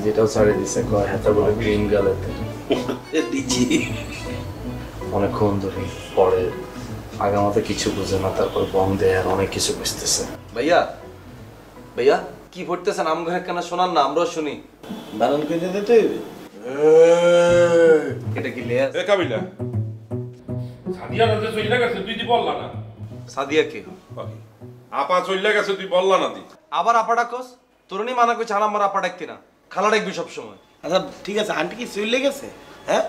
যেটাও ছাড়ে দিছে কয় হাতে বলে গ্রিন গালেতে ডিজি অনেকক্ষণ ধরে পরে আগামাতে কিছু বুঝে না, তারপর বম দেয় আর অনেক কিছু বুঝতেছে। ভাইয়া ভাইয়া কি পড়তেছেন? আম ঘরে কেন শোনান না, আমরাও শুনি। বানান করে দিতে হইবে। এটা কি লেয়াস? এ কাবিলা সাদিয়া রাতে চইলা গেছে তুই দি বললা না। সাদিয়া কে? বাকি আপা চইলা গেছে তুই বললা না দি। আবার আপা ডাকস? তোরনি মানা কইছ আর আমার আপা ডাকতি না, খালা ডাকবি সব সময়। আচ্ছা ঠিক আছে, আন্টি কি চলে গেছে? হ্যাঁ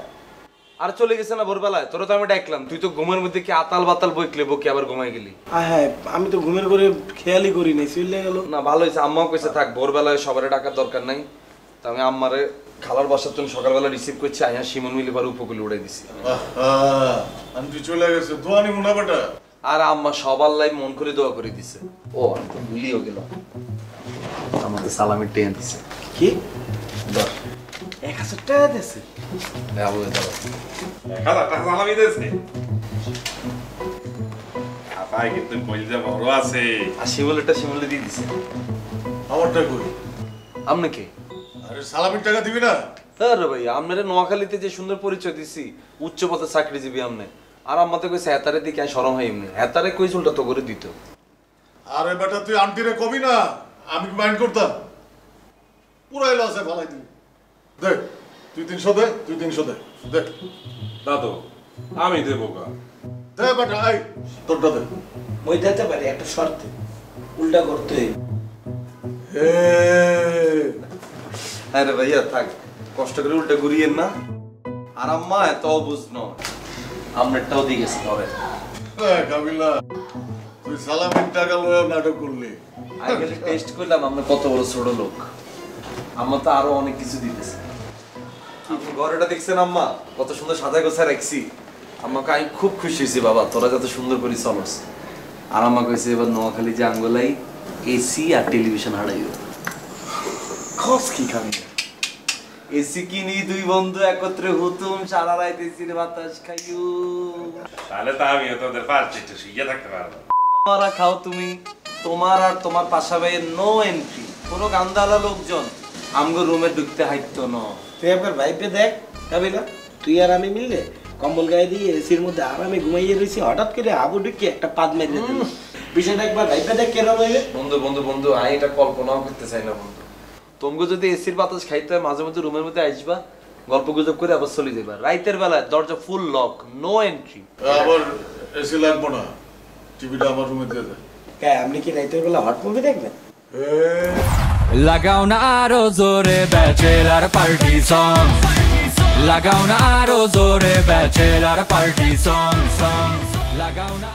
আর চলে গেছে না ভোরবেলায়? তোরা তো আমি ডাকলাম, তুই তো ঘুমের মধ্যে কি আতাল বাতাল বইকলে বকি আবার ঘুমাই গেলি। হ্যাঁ আমি তো ঘুমের করে খেয়ালই করি নাই, চলে গেল। না ভালো হয়েছে, আম্মাও কইছে থাক ভোরবেলায় সবারে ডাকার দরকার নাই। তা আমি আম্মারে খালার বাসার জন্য সকালবেলা রিসিভ করছি, আয়া শিমন মিলি বার উপকূলে উড়াই দিছি। আন্টি চলে গেছে, দোয়া নিব না বেটা। আর আম্মা সবার লাই মন করে দোয়া করে দিছে। ও আমি তো ভুলিও গেলাম, আমাদের সালামি টেন দিছে। কি 1000 টাকা দিয়েছে? খালা টাকা সালামি দেছে। আপাই কিন্তু কইলজা বড় আছে। আর শিমুলটা শিমুলে দিয়ে দিছে। আমারটা কই? আপনি কে? আরে সালামির টাকা দিবি না? আরে ভাই আপনারে নোয়াখালীতে যে সুন্দর পরিচয় দিছি, উচ্চ পদে চাকরিজীবী আপনি, আর আম্মাতে কইছে হেতারে দিকে শরম হয় এমনি, হেতারে কই চুলটা তো করে দিত। আরে বেটা তুই আন্টিরে কবি না, আমি কি মাইন্ড করতাম? পুরাই লসে ফালাই দিবি। দে তুই 300 দে, তুই 300 দে। দে দাদু আমি দেবো গা। দে বেটা, এই তোরটা দে। মই দিতে পারি একটা শর্তে, উল্টা করতে হইবে। আরে ভাইয়া থাক, কষ্ট করে উল্টা ঘুরিয়েন না। আর আম্মা এত অবুঝ নয়, আপনারটাও দিয়ে গেছে ধরে। কাবিলা তুই সালামির টাকা লয়ে নাটক করলি। আগে টেস্ট করলাম আমরা কত বড় ছোট লোক। আম্মা তো আরো অনেক কিছু দিতেছে। আপনি ঘরটা দেখছেন আম্মা কত সুন্দর সাজা গোছায় রাখছি। আম্মাকে আমি খুব খুশি হয়েছি, বাবা তোরা যত সুন্দর করে চলস। আর আম্মা কইছে এবার নোয়াখালী যে আঙ্গলাই এসি আর টেলিভিশন হারাইও। খস কি খাবি? এসি কিনি দুই বন্ধু একত্রে হুতুম, সারা রাত এসির বাতাস খাইও। তাহলে তো আমি তোদের পারছি একটু শুয়ে থাকতে পারবো। মারা খাও তুমি, তোমার আর তোমার পাশা ভাইয়ের নো এন্ট্রি। কোনো গান্দালা লোকজন আমগো রুমে ঢুকতে হাইতো না। তুই একবার ভাইপে দেখ কাবিলা, তুই আর আমি মিললে কম্বল গায়ে দিয়ে এসির মধ্যে আরামে ঘুমাইয়ে রয়েছি, হঠাৎ করে আবু ঢুকে একটা পাদ মেরে দিল। বিষয়টা একবার ভাইপে দেখ কেন রইবে। বন্ধু বন্ধু বন্ধু আমি এটা কল্পনাও করতে চাই না বন্ধু। তোমগো যদি এসির বাতাস খাইতে হয় মাঝে মধ্যে রুমের মধ্যে আসবা, গল্প গুজব করে আবার চলে যাবা। রাইতের বেলায় দরজা ফুল লক, নো এন্ট্রি। আবার এসি লাগবো না, টিভিটা আমার রুমে দিয়ে দে। কে আপনি কি রাইতের বেলা হট মুভি দেখবেন? লাগাও না আরো জোরে ব্যাচেলার পার্টি সং, লাগাও না আরো জোরে ব্যাচেলার পার্টি সং, লাগাও না।